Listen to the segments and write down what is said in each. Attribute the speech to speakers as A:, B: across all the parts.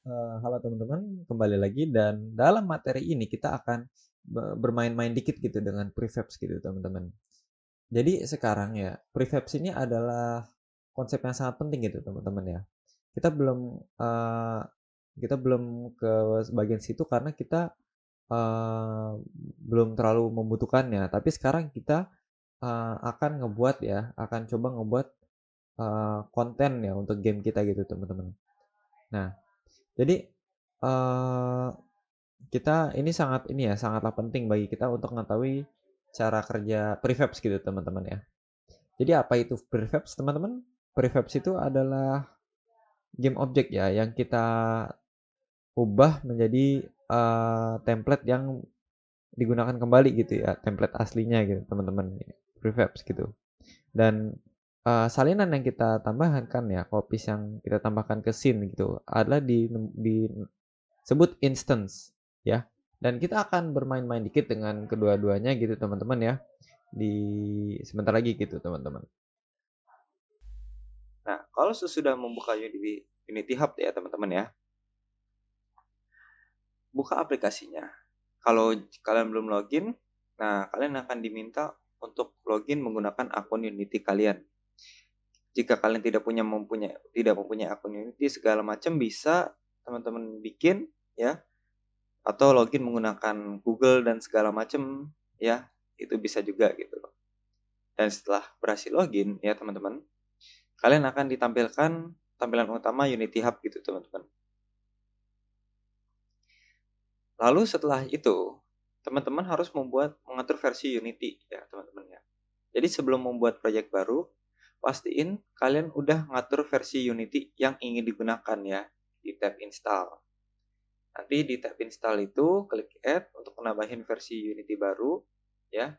A: Halo teman-teman, kembali lagi dan dalam materi ini kita akan bermain-main dikit gitu dengan prefabs gitu teman-teman. Jadi sekarang ya, prefabs ini adalah konsep yang sangat penting gitu teman-teman ya. Kita belum uh, kita belum ke bagian situ karena kita belum terlalu membutuhkannya. Tapi sekarang kita akan ngebuat ya, akan coba ngebuat konten ya untuk game kita gitu teman-teman. Nah, jadi eh kita ini sangat ini ya, sangatlah penting bagi kita untuk mengetahui cara kerja prefabs gitu teman-teman ya. Jadi apa itu prefabs teman-teman? Prefabs itu adalah game object ya yang kita ubah menjadi template yang digunakan kembali gitu ya, template aslinya gitu teman-teman. Prefabs gitu. Dan salinan yang kita tambahkan ya, copies yang kita tambahkan ke scene gitu adalah disebut instance ya. Dan kita akan bermain-main dikit dengan kedua-duanya gitu teman-teman ya. Di sebentar lagi gitu teman-teman.
B: Nah, kalau sesudah membuka Unity Hub ya teman-teman ya, buka aplikasinya. Kalau kalian belum login, nah kalian akan diminta untuk login menggunakan akun Unity kalian. Jika kalian tidak mempunyai akun Unity segala macam bisa teman-teman bikin ya, atau login menggunakan Google dan segala macam ya, itu bisa juga gitu. Dan setelah berhasil login ya teman-teman, kalian akan ditampilkan tampilan utama Unity Hub gitu teman-teman. Lalu setelah itu, teman-teman harus mengatur versi Unity ya teman-teman ya. Jadi sebelum membuat project baru, pastiin kalian udah ngatur versi Unity yang ingin digunakan ya di tab install. Nanti di tab install itu klik add untuk menambahin versi Unity baru ya.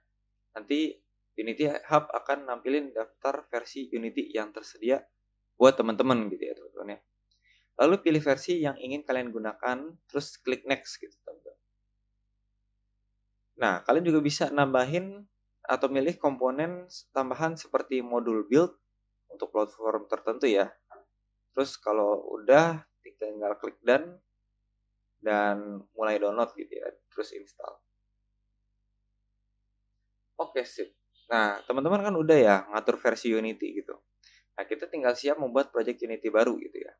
B: Nanti Unity Hub akan nampilin daftar versi Unity yang tersedia buat teman-teman gitu ya teman-teman ya. Lalu pilih versi yang ingin kalian gunakan, terus klik next gitu teman-teman. Nah, kalian juga bisa nambahin atau milih komponen tambahan seperti modul build untuk platform tertentu ya. Terus kalau udah tinggal klik done dan mulai download gitu ya, terus install. Oke, sip. Nah, teman-teman kan udah ya ngatur versi Unity gitu. Nah, kita tinggal siap membuat project Unity baru gitu ya.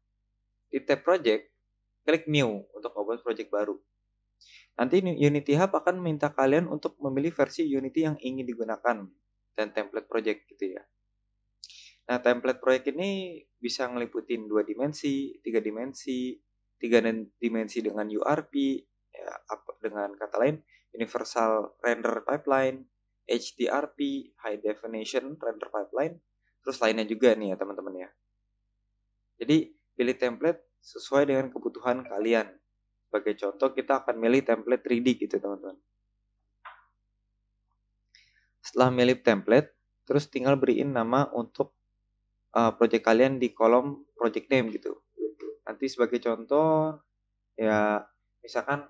B: Di tab project, klik new untuk membuat project baru. Nanti Unity Hub akan minta kalian untuk memilih versi Unity yang ingin digunakan dan template project gitu ya. Nah, template proyek ini bisa ngeliputin 2 dimensi, 3 dimensi, 3 dimensi dengan URP, ya, dengan kata lain Universal Render Pipeline, HDRP, High Definition Render Pipeline, terus lainnya juga nih ya teman-teman ya. Jadi pilih template sesuai dengan kebutuhan kalian. Sebagai contoh kita akan milih template 3D gitu teman-teman. Setelah milih template, terus tinggal beriin nama untuk project kalian di kolom project name gitu. Nanti sebagai contoh ya misalkan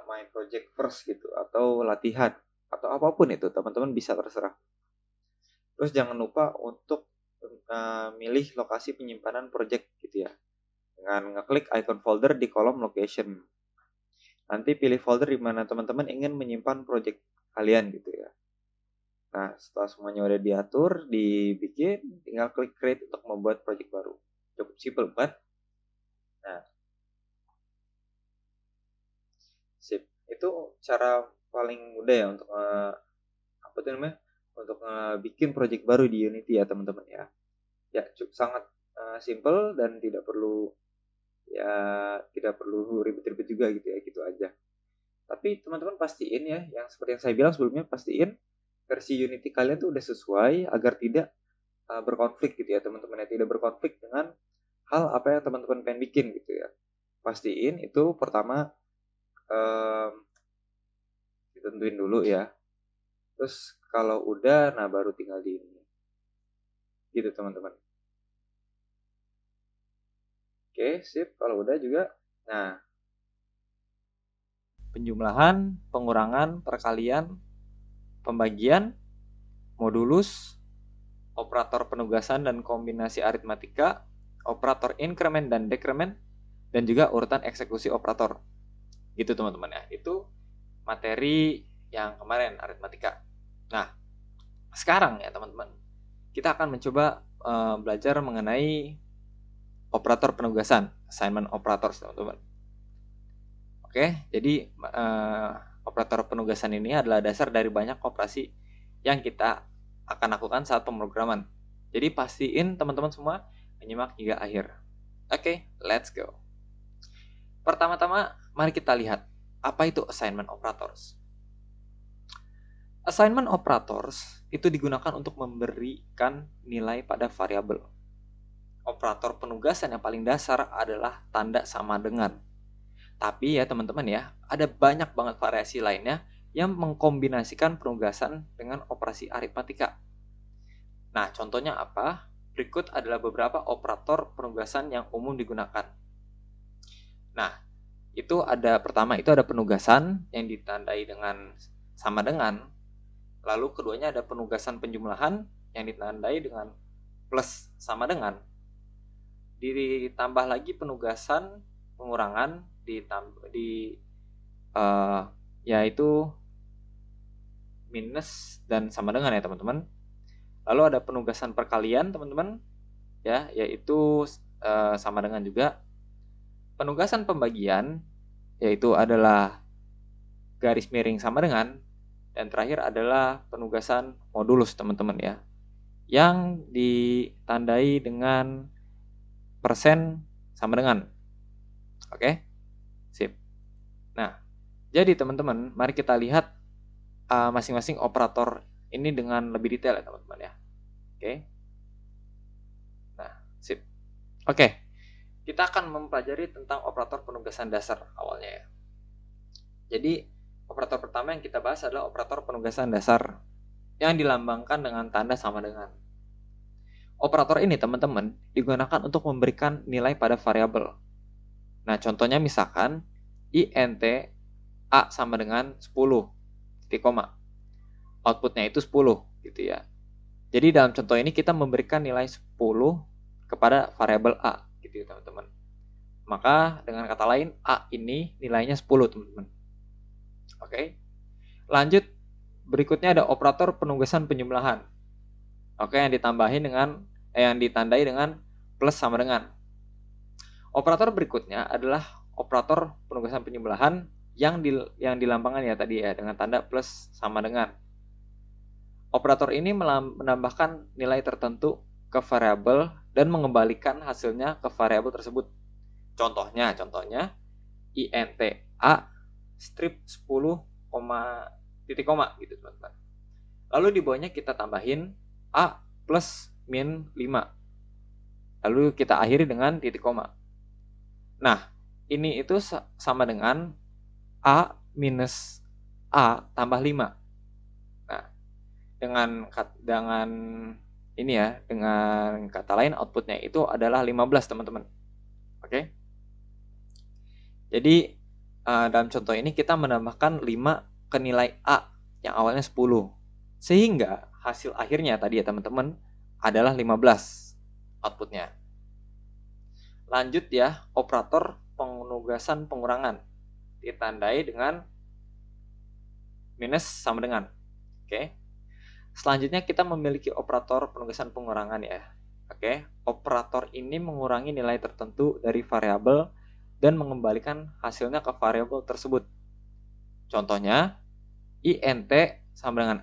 B: main project first gitu atau latihan atau apapun itu teman-teman bisa terserah. Terus jangan lupa untuk milih lokasi penyimpanan project gitu ya. Dengan ngeklik icon folder di kolom location. Nanti pilih folder di mana teman-teman ingin menyimpan project kalian gitu ya. Nah, setelah semuanya udah diatur, dibikin, tinggal klik create untuk membuat project baru. Cukup simple kan? Nah, sip. Itu cara paling mudah ya untuk apa tuh namanya? Untuk bikin project baru di Unity ya teman-teman ya. Ya sangat simple dan tidak perlu ribet-ribet juga gitu ya, gitu aja. Tapi teman-teman pastiin ya, yang seperti yang saya bilang sebelumnya, pastiin versi Unity kalian tuh udah sesuai agar tidak berkonflik gitu ya teman-teman ya, tidak berkonflik dengan hal apa yang teman-teman pengen bikin gitu ya. Pastiin itu pertama um, ditentuin dulu ya. Terus kalau udah, nah baru tinggal di ini. Gitu teman-teman. Oke, sip. Kalau udah juga, nah penjumlahan, pengurangan, perkalian, pembagian, modulus, operator penugasan dan kombinasi aritmatika, operator increment dan decrement, dan juga urutan eksekusi operator. Gitu teman-teman ya. Itu materi yang kemarin aritmatika. Nah, sekarang ya teman-teman, kita akan mencoba belajar mengenai operator penugasan, assignment operators teman-teman. Oke, jadi operator penugasan ini adalah dasar dari banyak operasi yang kita akan lakukan saat pemrograman. Jadi pastiin teman-teman semua menyimak hingga akhir. Oke, let's go. Pertama-tama, mari kita lihat apa itu assignment operators. Assignment operators itu digunakan untuk memberikan nilai pada variabel. Operator penugasan yang paling dasar adalah tanda sama dengan. Tapi ya teman-teman ya, ada banyak banget variasi lainnya yang mengkombinasikan penugasan dengan operasi aritmatika. Nah, contohnya apa? Berikut adalah beberapa operator penugasan yang umum digunakan. Nah, pertama itu ada penugasan yang ditandai dengan sama dengan. Lalu keduanya ada penugasan penjumlahan yang ditandai dengan plus sama dengan. Ditambah lagi penugasan pengurangan yaitu minus dan sama dengan ya teman-teman. Lalu ada penugasan perkalian teman-teman ya, yaitu sama dengan juga. Penugasan pembagian yaitu adalah garis miring sama dengan. Dan terakhir adalah penugasan modulus teman-teman ya, yang ditandai dengan persen sama dengan. Oke, sip. Nah, jadi teman-teman, mari kita lihat masing-masing operator ini dengan lebih detail ya teman-teman ya. Oke. Nah, sip. Oke, kita akan mempelajari tentang operator penugasan dasar awalnya ya. Jadi, operator pertama yang kita bahas adalah operator penugasan dasar yang dilambangkan dengan tanda sama dengan. Operator ini teman-teman digunakan untuk memberikan nilai pada variabel. Nah, contohnya misalkan int a sama dengan 10, titik koma. Outputnya itu 10 gitu ya. Jadi dalam contoh ini kita memberikan nilai 10 kepada variabel a gitu ya teman-teman. Maka dengan kata lain a ini nilainya 10 teman-teman. Oke. Lanjut, berikutnya ada operator penugasan penjumlahan. Oke, yang ditandai dengan plus sama dengan. Operator berikutnya adalah operator penugasan penjumlahan yang dilambangkan ya tadi ya dengan tanda plus sama dengan. Operator ini menambahkan nilai tertentu ke variabel dan mengembalikan hasilnya ke variabel tersebut. Contohnya int a strip 10, titik koma gitu teman-teman. Lalu di bawahnya kita tambahin a plus min 5. Lalu kita akhiri dengan titik koma. Nah, ini itu sama dengan a minus a tambah 5. Nah, dengan ini ya, dengan kata lain outputnya itu adalah 15 teman-teman. Oke. Jadi dalam contoh ini kita menambahkan 5 ke nilai a yang awalnya 10. Sehingga hasil akhirnya tadi ya teman-teman adalah 15 outputnya. Lanjut ya, operator penugasan pengurangan ditandai dengan minus sama dengan. Oke. Selanjutnya kita memiliki operator penugasan pengurangan ya. Oke. Operator ini mengurangi nilai tertentu dari variabel dan mengembalikan hasilnya ke variabel tersebut. Contohnya int sama dengan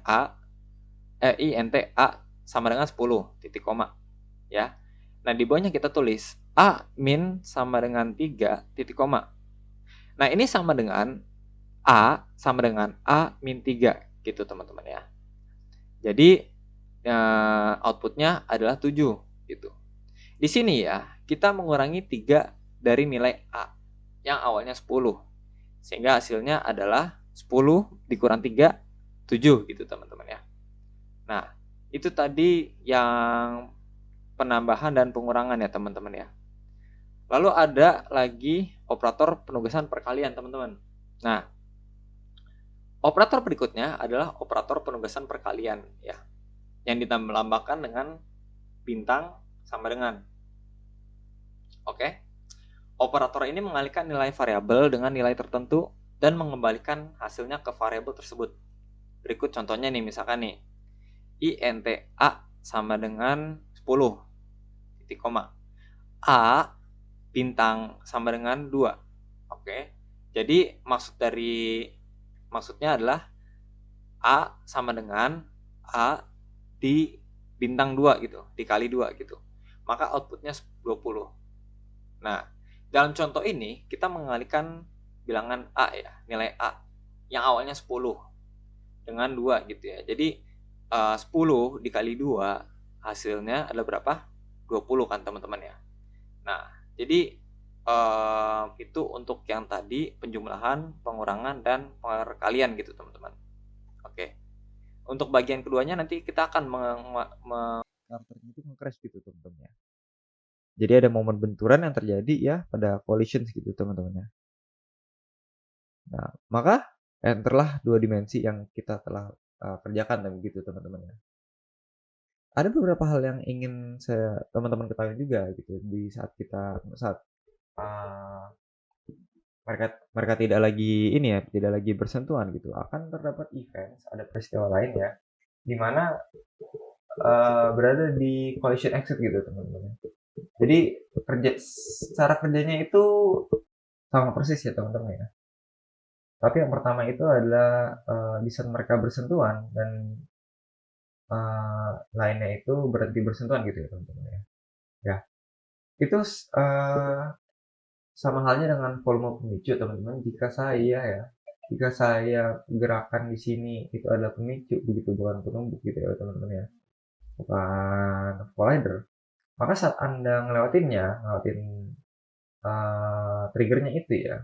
B: int a sama dengan 10, titik koma ya. Nah, di bawahnya kita tulis a min sama dengan 3, titik koma. Nah, ini sama dengan a sama dengan a min 3 gitu teman-teman ya. Jadi outputnya adalah 7 gitu. Di sini ya, kita mengurangi 3 dari nilai a yang awalnya 10. Sehingga hasilnya adalah 10 dikurang 3, 7 gitu teman-teman ya. Nah, itu tadi yang penambahan dan pengurangan ya teman-teman ya. Lalu ada lagi operator penugasan perkalian teman-teman. Nah, operator berikutnya adalah operator penugasan perkalian ya, yang dilambangkan dengan bintang sama dengan. Oke. Operator ini mengalihkan nilai variabel dengan nilai tertentu dan mengembalikan hasilnya ke variabel tersebut. Berikut contohnya nih, misalkan nih, int a sama dengan 10, titik koma. A bintang sama dengan 2. Oke. Jadi maksudnya adalah A sama dengan A di bintang 2 gitu, dikali 2 gitu. Maka outputnya 20. Nah, dalam contoh ini kita mengalihkan bilangan A ya, nilai A yang awalnya 10 dengan 2 gitu ya. Jadi 10 dikali 2 hasilnya adalah berapa? 20 kan teman-teman ya. Nah, jadi itu untuk yang tadi penjumlahan, pengurangan, dan perkalian gitu teman-teman. Oke. Untuk bagian keduanya nanti kita akan
A: Karakternya itu nge-crash gitu teman-teman ya. Jadi ada momen benturan yang terjadi ya pada collision gitu teman-teman ya. Nah, maka enterlah dua dimensi yang kita telah kerjakan dan begitu teman-teman ya. Ada beberapa hal yang ingin teman-teman ketahui juga gitu di saat uh, mereka tidak lagi ini ya, tidak lagi bersentuhan gitu, akan terdapat event, ada peristiwa lain ya, di mana berada di collision exit gitu teman-teman. Jadi cara kerjanya itu sama persis ya teman-teman ya. Tapi yang pertama itu adalah di saat mereka bersentuhan dan lainnya itu berhenti bersentuhan gitu ya teman-teman ya. Ya, itu sama halnya dengan volume pemicu teman-teman. Jika saya gerakan di sini itu adalah pemicu, begitu bukan penumbuk gitu ya teman-teman ya, bukan collider. Maka saat Anda ngelewatin triggernya itu ya,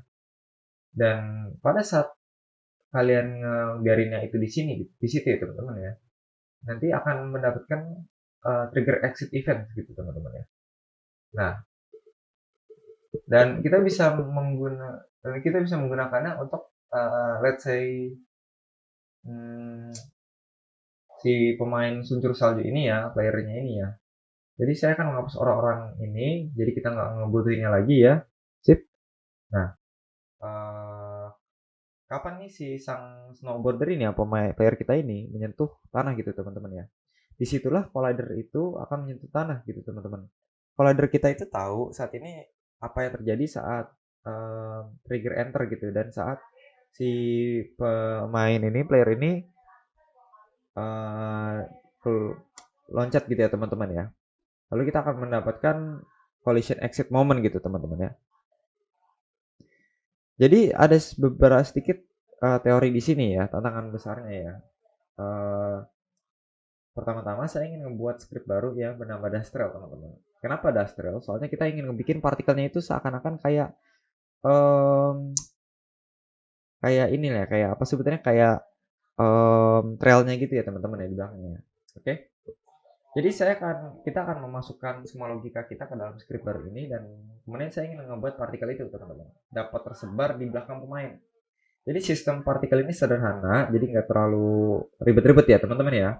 A: dan pada saat kalian ngebiarinnya itu di sini, di situ ya teman-teman ya, nanti akan mendapatkan trigger exit event gitu teman-teman ya. Nah, dan kita bisa menggunakannya untuk let's say hmm, si pemain suncur salju ini ya, playernya ini ya. Jadi saya akan menghapus orang-orang ini, jadi kita nggak ngebutuhinnya lagi ya. Sip. Nah, uh, kapan nih si sang snowboarder ini ya, pemain player kita ini menyentuh tanah gitu teman-teman ya. Disitulah collider itu akan menyentuh tanah gitu teman-teman. Collider kita itu tahu saat ini apa yang terjadi saat trigger enter gitu, dan saat si pemain ini, player ini uh, loncat gitu ya teman-teman ya. Lalu kita akan mendapatkan collision exit moment gitu teman-teman ya. Jadi ada beberapa sedikit teori di sini ya, tantangan besarnya ya. Uh, Pertama-tama saya ingin membuat script baru yang bernama Dastrel teman-teman. Kenapa Dastrel? Soalnya kita ingin ngebikin partikelnya itu seakan-akan um, kayak ini ya, kayak apa sebetulnya, kayak trailnya gitu ya teman-teman ya di belakangnya. Oke. Jadi kita akan memasukkan semua logika kita ke dalam script baru ini, dan kemudian saya ingin membuat partikel itu teman-teman dapat tersebar di belakang pemain. Jadi sistem partikel ini sederhana, jadi nggak terlalu ribet-ribet ya teman-teman ya.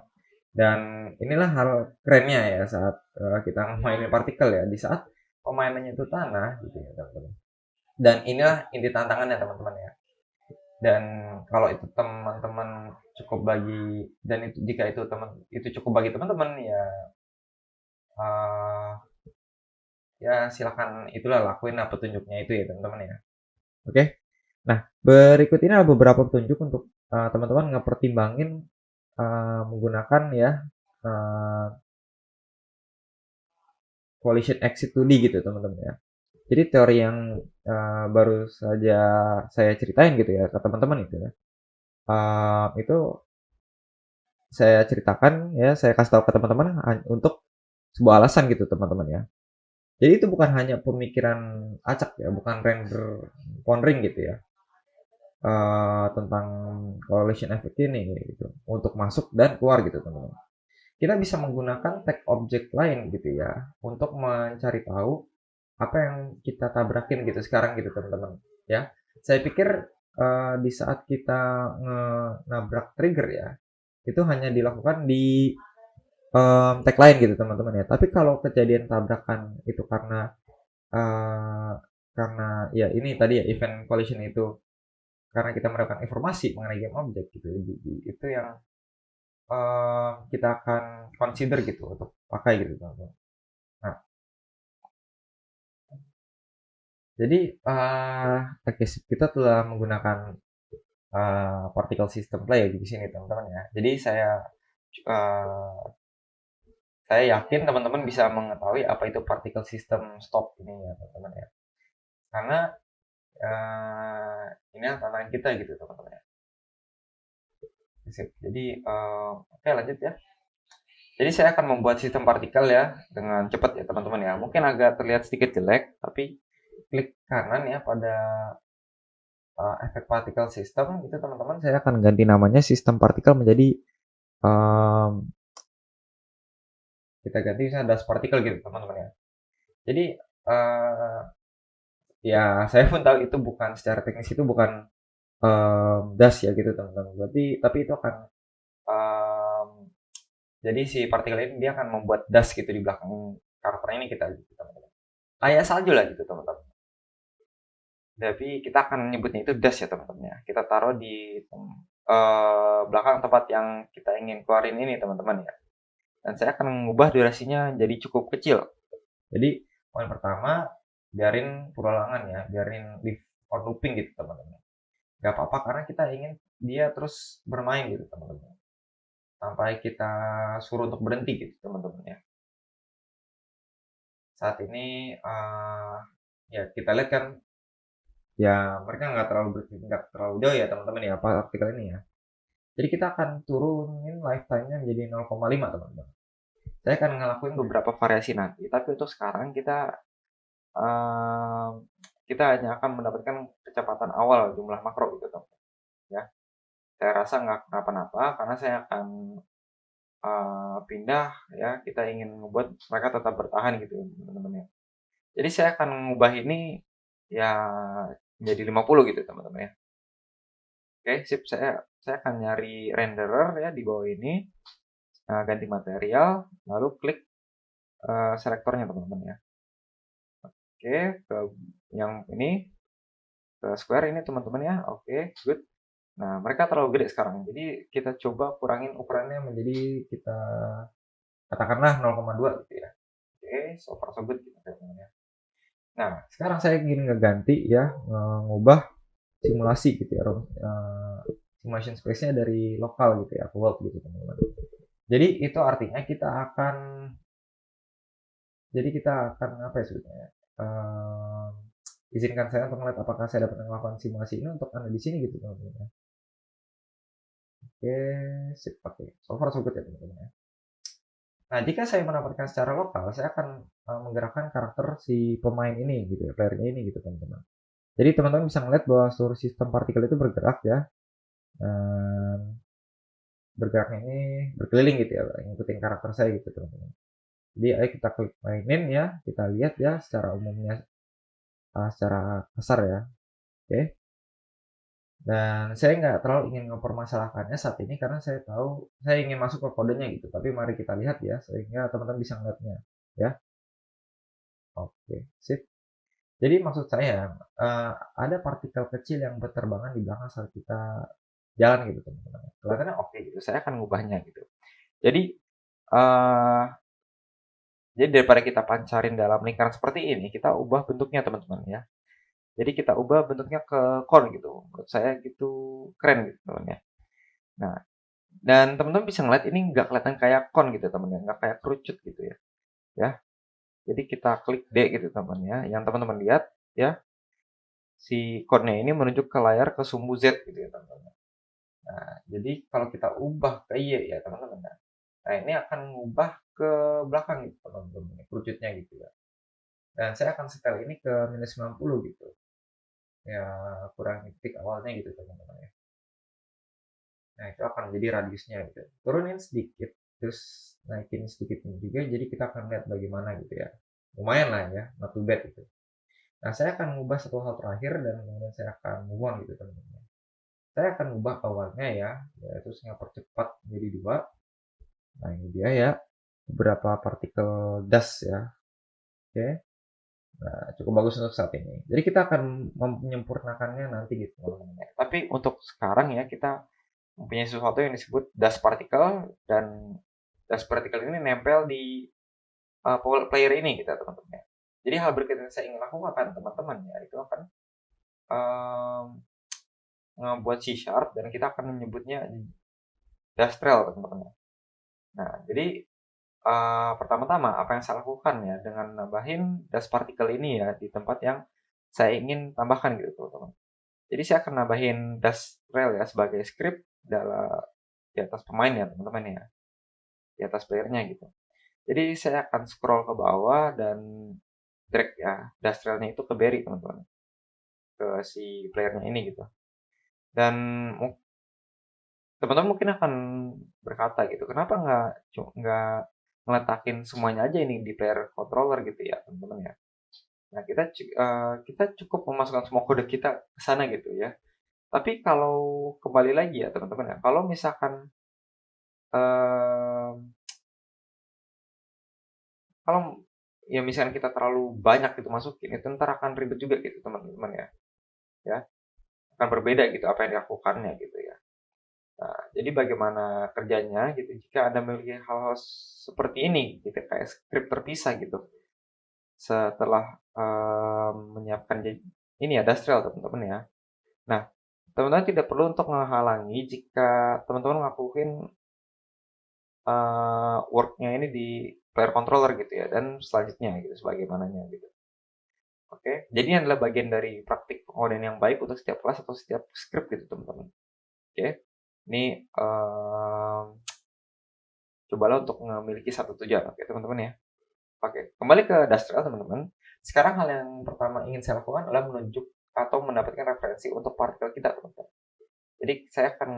A: Dan inilah hal kerennya ya saat kita mainin partikel ya, di saat pemainannya itu tanah gitu ya teman-teman. Dan inilah inti tantangannya teman-teman ya. Dan kalau itu teman-teman cukup bagi, dan itu jika itu cukup bagi teman-teman ya, uh, ya silakan itulah lakuin lah petunjuknya itu ya teman-teman ya. Oke. Nah, berikut ini adalah beberapa petunjuk untuk teman-teman ngepertimbangin menggunakan ya uh, collision exit 2D gitu teman-teman ya. Jadi teori yang baru saja saya ceritain gitu ya ke teman-teman itu ya, itu saya ceritakan ya, saya kasih tahu ke teman-teman untuk sebuah alasan gitu teman-teman ya. Jadi itu bukan hanya pemikiran acak ya, bukan render pondering gitu ya, tentang collision effect ini gitu untuk masuk dan keluar gitu teman-teman. Kita bisa menggunakan tag object lain gitu ya untuk mencari tahu apa yang kita tabrakin gitu sekarang gitu teman-teman ya. Saya pikir di saat kita nabrak trigger ya, itu hanya dilakukan di tag lain gitu teman-teman ya. Tapi kalau kejadian tabrakan itu karena uh, karena ya ini tadi ya event collision itu karena kita mendapatkan informasi mengenai game object gitu, itu yang kita akan consider gitu untuk pakai gitu teman-teman. Nah, jadi oke, kita telah menggunakan particle system play di sini teman-teman ya. Jadi uh, saya yakin teman-teman bisa mengetahui apa itu particle system stop ini ya teman-teman ya. Karena ini tantangan kita gitu teman-teman ya. Jadi oke, lanjut ya. Jadi saya akan membuat sistem partikel ya dengan cepat ya teman-teman ya. Mungkin agak terlihat sedikit jelek, tapi klik kanan ya pada efek particle system itu teman-teman, saya akan ganti namanya sistem partikel menjadi kita ganti misalnya dust particle gitu teman-teman ya. Jadi ya saya pun tahu itu bukan secara teknis itu bukan dust ya gitu teman-teman. Berarti tapi itu akan um, jadi si partikel ini dia akan membuat dust gitu di belakang karakter ini kita gitu teman-teman. Kayak salju lah gitu teman-teman. Tapi kita akan menyebutnya itu dust ya teman-teman ya. Kita taruh di belakang tempat yang kita ingin keluarin ini teman-teman ya. Dan saya akan mengubah durasinya jadi cukup kecil. Jadi poin pertama, biarin perulangan ya, biarin live or looping gitu teman-teman. Gak apa-apa karena kita ingin dia terus bermain gitu teman-teman. Sampai kita suruh untuk berhenti gitu teman-teman ya. Saat ini ya kita lihat kan ya mereka nggak terlalu jauh ya teman-teman ya artikel ini ya. Jadi kita akan turunin lifetime-nya menjadi 0,5 teman-teman. Saya akan ngelakuin beberapa variasi nanti, tapi untuk sekarang kita hanya akan mendapatkan kecepatan awal jumlah makro gitu teman-teman ya. Saya rasa nggak kenapa-napa karena saya akan pindah ya, kita ingin membuat mereka tetap bertahan gitu teman-teman ya. Jadi saya akan mengubah ini ya menjadi 50 gitu teman-teman ya. Oke, sip. Saya akan nyari renderer ya di bawah ini, ganti material, lalu klik selektornya teman-teman ya. Oke, ke yang ini, ke square ini teman-teman ya. Oke, good. Nah, mereka terlalu gede sekarang. Jadi kita coba kurangin ukurannya menjadi kita katakanlah 0,2 gitu ya. Oke, so far so good gitu teman-teman ya. Nah, sekarang saya ingin ngeganti ya, ngubah simulasi gitu ya, simulation space-nya dari lokal gitu ya, ke world gitu teman-teman. Jadi itu artinya kita akan apa ya sebetulnya? Izinkan saya untuk melihat apakah saya dapat melakukan simulasi ini untuk anda di sini gitu teman-teman. Oke, sip, oke. So far so good ya teman-teman ya. Nah, jika saya menempatkan secara lokal, saya akan menggerakkan karakter si pemain ini gitu ya, playernya ini gitu teman-teman. Jadi teman-teman bisa melihat bahwa seluruh sistem partikel itu bergerak ya. Bergeraknya ini berkeliling gitu ya, ngikutin karakter saya gitu teman-teman. Jadi ayo kita klik mainin ya, kita lihat ya secara umumnya, secara kasar ya. Oke. Dan saya nggak terlalu ingin mempermasalahkannya saat ini karena saya tahu saya ingin masuk ke kodenya gitu. Tapi mari kita lihat ya sehingga teman-teman bisa melihatnya ya. Oke, sip. Jadi maksud saya ada partikel kecil yang berterbangan di belakang saat kita jalan gitu teman-teman. Kelihatannya oke gitu. Saya akan mengubahnya gitu. Jadi uh, daripada kita pancarin dalam lingkaran seperti ini, kita ubah bentuknya teman-teman ya. Jadi kita ubah bentuknya ke cone gitu. Menurut saya gitu keren gitu teman ya. Nah, dan teman-teman bisa ngeliat ini nggak kelihatan kayak cone gitu teman ya, nggak kayak kerucut gitu ya. Ya, jadi kita klik D gitu teman ya. Yang teman-teman lihat ya, si cone-nya ini menunjuk ke layar ke sumbu Z gitu ya teman-teman. Nah, jadi kalau kita ubah ke Y ya teman-teman. Nah, ini akan mengubah ke belakang gitu teman-teman, kerucutnya gitu ya. Dan saya akan setel ini ke minus 90 gitu. Ya, kurang titik awalnya gitu teman-teman ya. Nah, itu akan menjadi radiusnya gitu. Turunin sedikit, terus naikin sedikit juga, jadi kita akan lihat bagaimana gitu ya. Lumayan lah ya, not too bad gitu. Nah, saya akan mengubah satu hal terakhir dan kemudian saya akan move on gitu teman-teman. Saya akan ubah awalnya ya, yaitu saya percepat menjadi 2. Nah, ini dia ya, beberapa partikel dust ya. Oke. Nah, cukup bagus untuk saat ini. Jadi kita akan menyempurnakannya nanti gitu, teman-teman.
B: Tapi untuk sekarang ya kita mempunyai sesuatu yang disebut dust particle, dan dust particle ini nempel di player ini gitu teman-teman ya. Jadi hal berikutnya yang saya ingin lakukan teman-teman ya itu akan um, ngebuat C sharp dan kita akan menyebutnya Dastrel teman-teman. Nah jadi pertama-tama apa yang saya lakukan ya dengan nambahin dust particle ini ya di tempat yang saya ingin tambahkan gitu teman-teman. Jadi saya akan nambahin Dastrel ya sebagai script dalam di atas pemain ya teman-teman ya, di atas playernya gitu. Jadi saya akan scroll ke bawah dan drag ya Dastrelnya itu ke Berry teman-teman, ke si playernya ini gitu. Dan teman-teman mungkin akan berkata gitu, kenapa nggak ngeletakin semuanya aja ini di player controller gitu ya teman-teman ya. Nah kita cukup memasukkan semua kode kita ke sana gitu ya. Tapi kalau kembali lagi ya teman-teman ya, kalau misalkan eh, kalau ya misalkan kita terlalu banyak gitu masukin, itu ntar akan ribet juga gitu teman-teman ya. Ya, akan berbeda gitu apa yang dilakukannya gitu ya. Nah, jadi bagaimana kerjanya gitu jika Anda memiliki hal-hal seperti ini gitu kayak skrip terpisah gitu setelah menyiapkan ini ya Dastrel teman-teman ya. Nah, teman-teman tidak perlu untuk menghalangi jika teman-teman ngelakuin worknya ini di player controller gitu ya dan selanjutnya gitu sebagaimananya gitu. Oke, jadi ini adalah bagian dari praktik pengodean yang baik untuk setiap kelas atau setiap script gitu teman-teman. Oke, ini cobalah untuk memiliki satu tujuan, oke teman-teman ya. Oke, kembali ke Dastrel teman-teman. Sekarang hal yang pertama ingin saya lakukan adalah menunjuk atau mendapatkan referensi untuk partikel kita teman-teman. Jadi saya akan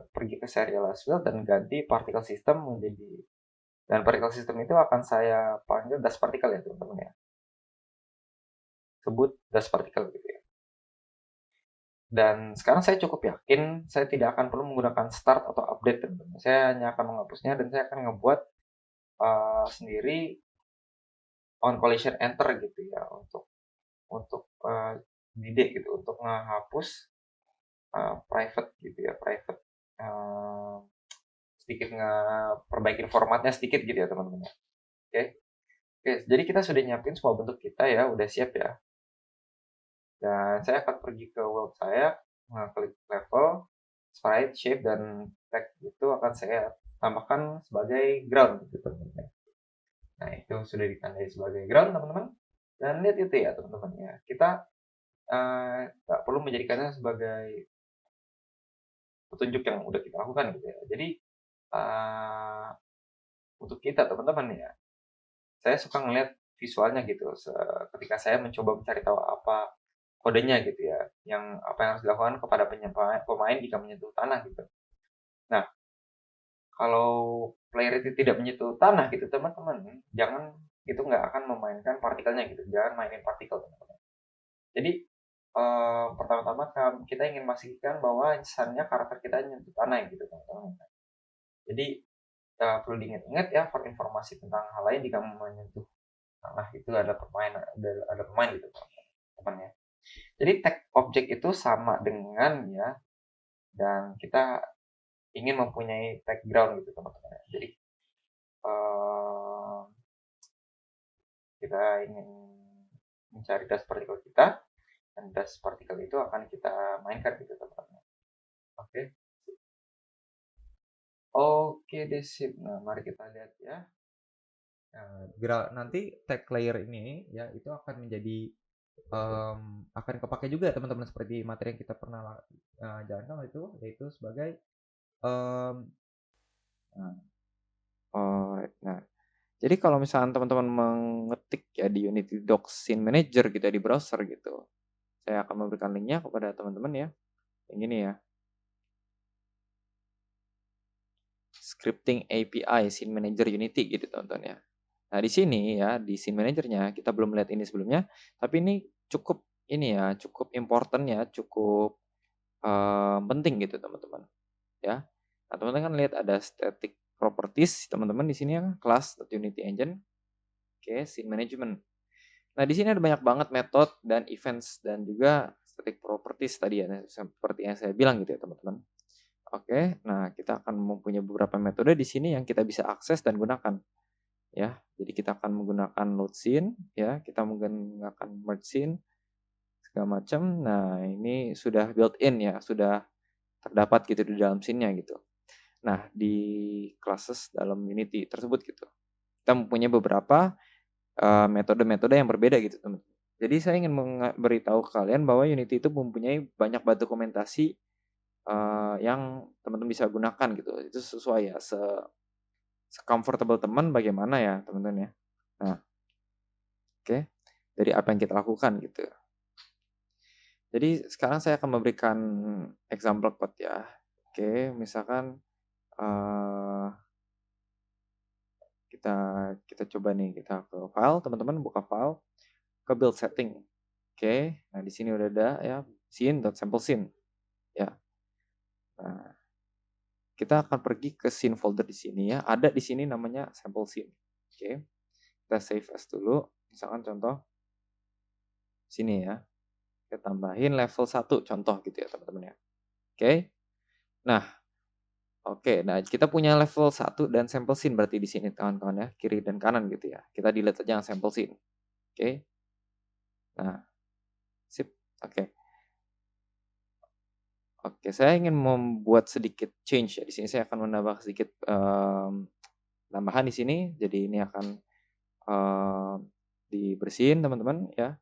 B: pergi ke serialized field dan ganti partikel system menjadi, dan partikel system itu akan saya panggil dust particle ya teman-teman ya. Sebut dust particle gitu ya. Dan sekarang saya cukup yakin saya tidak akan perlu menggunakan start atau update teman-teman. Saya hanya akan menghapusnya dan saya akan ngebuat sendiri on collision enter gitu ya untuk ide gitu untuk menghapus private gitu ya private uh, sedikit ngeperbaikin formatnya sedikit gitu ya teman-teman. Oke, oke, jadi kita sudah nyiapin semua bentuk kita ya, udah siap ya. Dan saya akan pergi ke world saya, klik level, sprite, shape, dan tag itu akan saya tambahkan sebagai ground gitu teman-teman. Nah itu sudah ditandai sebagai ground teman-teman. Dan lihat itu ya teman-teman ya, kita nggak perlu menjadikannya sebagai petunjuk yang udah kita lakukan gitu ya. Jadi uh, untuk kita teman-teman ya, saya suka ngeliat visualnya gitu. Ketika saya mencoba mencari tahu apa kodenya gitu ya, yang apa yang harus dilakukan kepada pemain jika menyentuh tanah gitu. Nah, kalau player itu tidak menyentuh tanah gitu teman-teman, jangan itu nggak akan memainkan partikelnya gitu. Jangan mainin partikel teman-teman. Jadi pertama-tama kita ingin memastikan bahwa insannya karakter kita nyentuh tanah gitu teman-teman. Jadi perlu diingat-ingat ya for informasi tentang hal lain jika menyentuh tanah itu ada pemain gitu teman ya. Jadi tag objek itu sama dengan ya, dan kita ingin mempunyai tag ground gitu teman-teman. Jadi kita ingin mencari dust particle kita, dan dust particle itu akan kita mainkan gitu teman-teman. Oke. Oke deh sip. Nah mari kita lihat ya.
A: Nanti tag layer ini ya itu akan menjadi akan kepake juga teman-teman seperti materi yang kita pernah jalankan itu yaitu sebagai nah, nah, jadi kalau misalnya teman-teman mengetik ya di Unity Docs Scene Manager gitu ya di browser gitu, saya akan memberikan linknya kepada teman-teman ya. Yang ini ya, Scripting API Scene Manager Unity gitu teman-teman ya. Nah di sini ya di Scene Manager-nya kita belum lihat ini sebelumnya, tapi ini cukup ini ya cukup important ya, cukup penting gitu teman-teman ya. Nah teman-teman kan lihat ada static properties teman-teman di sini ya, class.unity engine, oke, scene management.
B: Nah, di sini ada banyak banget metode dan events dan juga static properties tadi ya, seperti yang saya bilang gitu ya teman-teman. Oke, nah kita akan mempunyai beberapa metode di sini yang kita bisa akses dan gunakan ya. Jadi kita akan menggunakan load scene ya, kita menggunakan merge scene segala macam. Nah, ini sudah built in ya, sudah terdapat gitu di dalam scene-nya gitu. Nah, di classes dalam Unity tersebut gitu. Kita mempunyai beberapa metode-metode yang berbeda gitu teman. Jadi saya ingin memberitahu kalian bahwa Unity itu mempunyai banyak banget dokumentasi yang teman-teman bisa gunakan gitu. Itu sesuai ya, comfortable teman bagaimana ya teman-teman ya. Nah, oke. Dari apa yang kita lakukan gitu. Jadi sekarang saya akan memberikan example code ya. Oke, misalkan kita kita coba nih, kita ke file, teman-teman buka file, ke build setting. Oke, nah di sini udah ada ya scene.sampleScene ya. Nah, kita akan pergi ke scene folder di sini ya. Ada di sini namanya sample scene. Oke. Kita save as dulu. Misalkan contoh sini ya. Kita tambahin level 1 contoh gitu ya, teman-teman ya. Oke. Nah, oke. Nah, kita punya level 1 dan sample scene berarti di sini kawan-kawan ya, kiri dan kanan gitu ya. Kita delete aja yang sample scene. Oke. Nah, sip. Oke. Oke, saya ingin membuat sedikit change ya. Di sini saya akan menambah sedikit tambahan di sini. Jadi ini akan dibersihin teman-teman ya.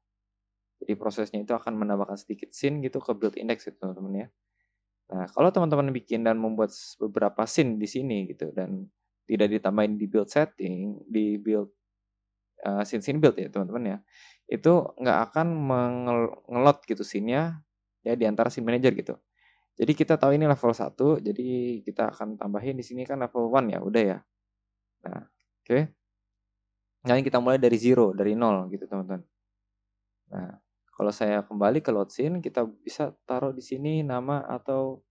B: Jadi prosesnya itu akan menambahkan sedikit scene gitu ke build index gitu teman-teman ya. Nah, kalau teman-teman bikin dan membuat beberapa scene di sini gitu dan tidak ditambahin di build setting, di build scene build ya teman-teman ya. Itu nggak akan ngelot gitu scene-nya ya di antara scene manager gitu. Jadi kita tahu ini level 1, jadi kita akan tambahin di sini kan level 1 ya, udah ya. Nah, oke. Nah, ini kita mulai dari zero, dari 0 gitu teman-teman. Nah, kalau saya kembali ke load scene, kita bisa taruh di sini nama atau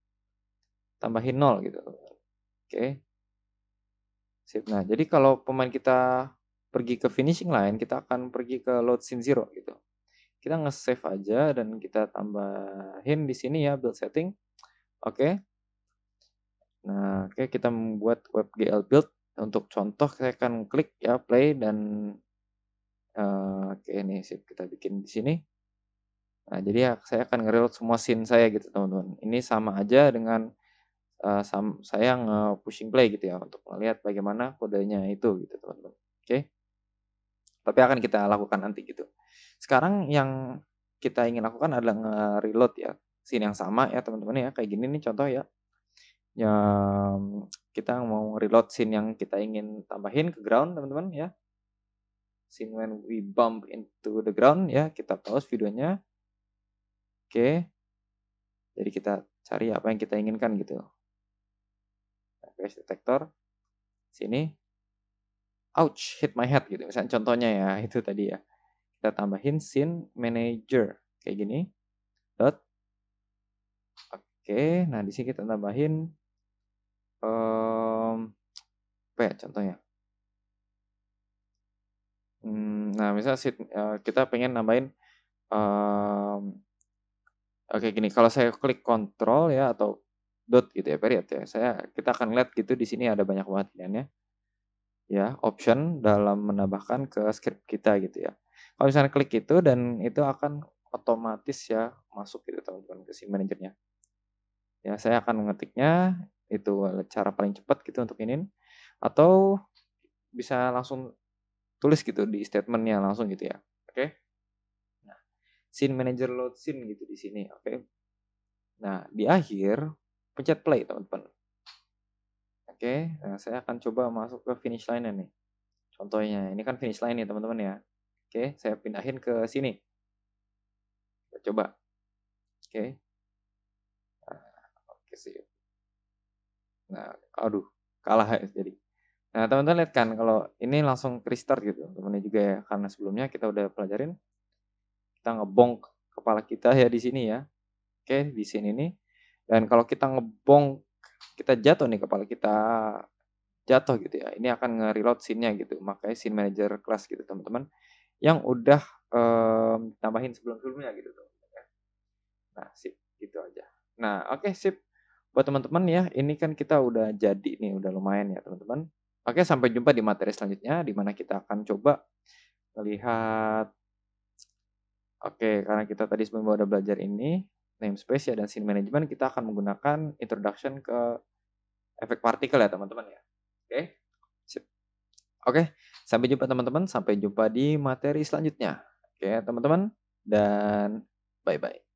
B: tambahin 0 gitu. Oke. Sip. Nah, jadi kalau pemain kita pergi ke finishing line, kita akan pergi ke load scene 0 gitu. Kita nge-save aja dan kita tambahin di sini ya build setting. Oke. Nah, oke kita membuat WebGL build. Untuk contoh saya akan klik ya play dan oke ini sip kita bikin di sini. Nah, jadi ya saya akan nge-reload semua scene saya gitu teman-teman. Ini sama aja dengan saya nge-pushing play gitu ya untuk melihat bagaimana kodenya itu gitu teman-teman. Oke. Tapi akan kita lakukan nanti gitu. Sekarang yang kita ingin lakukan adalah nge-reload ya scene yang sama ya teman-teman ya. Kayak gini nih contoh ya. Yang kita mau reload scene yang kita ingin tambahin ke ground teman-teman ya. Scene when we bump into the ground ya. Kita pause videonya. Oke. Jadi kita cari apa yang kita inginkan gitu. Face detector. Sini. Ouch, hit my head gitu. Misalnya contohnya ya, itu tadi ya. Kita tambahin scene manager. Kayak gini. Dot. Oke, nah di sini kita tambahin apa ya contohnya? Nah, misalnya kita pengen nambahin oke gini, kalau saya klik kontrol ya atau dot gitu ya, period ya. Kita akan lihat gitu di sini ada banyak banget pilihannya. Ya, option dalam menambahkan ke script kita gitu ya. Kalau misalnya klik itu dan itu akan otomatis ya masuk gitu teman-teman ke scene manajernya. Ya, saya akan mengetiknya itu cara paling cepat gitu untuk ini atau bisa langsung tulis gitu di statementnya langsung gitu ya. Oke. Nah, scene manager load scene gitu di sini. Oke. Nah, di akhir pencet play teman-teman. Oke, nah saya akan coba masuk ke finish line nih. Contohnya, ini kan finish line nih teman-teman ya. Oke, saya pindahin ke sini. Kita coba. Oke. Nah, oke sih. Nah, aduh, kalah ya jadi. Nah, teman-teman lihat kan kalau ini langsung restart gitu. Teman-teman juga ya, karena sebelumnya kita udah pelajarin. Kita ngebong kepala kita ya di sini ya. Oke, di sini nih. Dan kalau kita ngebong, kita jatuh nih kepala kita jatuh gitu ya. Ini akan nge-reload scene-nya gitu. Makanya scene manager class gitu teman-teman. yang udah tambahin sebelum-sebelumnya gitu teman-teman ya. Nah, sip, gitu aja. Nah, oke sip. Buat teman-teman ya, ini kan kita udah jadi nih, udah lumayan ya teman-teman. Oke, sampai jumpa di materi selanjutnya di mana kita akan coba melihat oke, karena kita tadi sebelumnya udah belajar ini, namespace ya dan scene management, kita akan menggunakan introduction ke efek partikel ya teman-teman ya. Oke, sip. Oke, sampai jumpa teman-teman, sampai jumpa di materi selanjutnya. Oke, teman-teman, dan bye-bye.